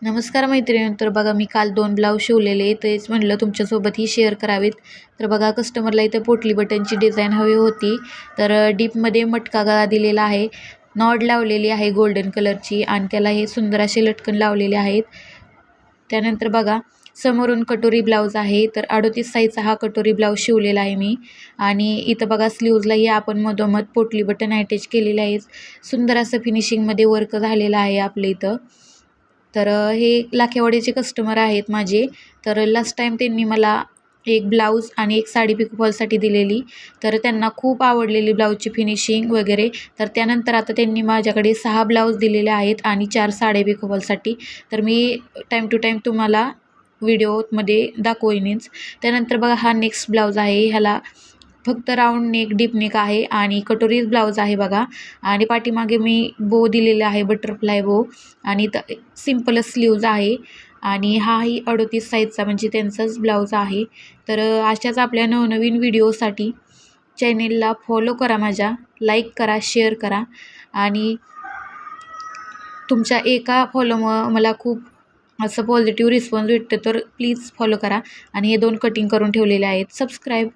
नमस्कार मैत्रिणी. तर बघा मी काल 2 ब्लाऊज शिवलेले, तेच म्हटलं तुमच्यासोबतही शेअर करावेत. तर बघा कस्टमरला इथं पोटली बटनची डिझाईन हवी होती. तर डीपमध्ये मटका गळा दिलेला आहे, नॉड लावलेली आहे गोल्डन कलरची आणि त्याला हे सुंदर असे लटकन लावलेले आहेत. त्यानंतर बघा समोरून कटोरी ब्लाऊज आहे. तर 38 साईजचा हा कटोरी ब्लाऊज शिवलेला आहे मी. आणि इथं बघा स्लीव्जलाही आपण मधोमध पोटली बटन अटॅच केलेले आहेत. सुंदर असं फिनिशिंगमध्ये वर्क झालेलं आहे आपल्या इथं. तर हे लाखेवाडीचे कस्टमर आहेत माझे. तर लास्ट टाईम त्यांनी मला एक ब्लाऊज आणि एक साडी पिको फॉलसाठी दिलेली. तर त्यांना खूप आवडलेली ब्लाऊजची फिनिशिंग वगैरे. तर त्यानंतर आता त्यांनी माझ्याकडे 6 ब्लाऊज दिलेले आहेत आणि 4 साड्या पिको फॉलसाठी. तर मी टाईम टू टाईम तुम्हाला व्हिडिओमध्ये दाखवेनच. त्यानंतर बघा हा नेक्स्ट ब्लाऊज आहे. ह्याला फक्त राऊंड नेक डीप नेक आहे आणि कटोरी ब्लाऊज आहे बघा. आणि पाठीमागे मी बो दिलेला आहे, बटरफ्लाय बो. आणि सिम्पलच स्लीव्ज आहे. आणि हाही 38 साईजचा म्हणजे त्यांचाच ब्लाऊज आहे. तर अशाच आपल्या नवनवीन व्हिडिओसाठी चॅनेलला फॉलो करा, माझ्या लाईक करा, शेअर करा. आणि तुमच्या एका फॉलोमुळं मला खूप असं पॉझिटिव्ह रिस्पॉन्स भेटतो. तर प्लीज फॉलो करा. आणि हे 2 कटिंग करून ठेवलेले आहेत. सबस्क्राईब.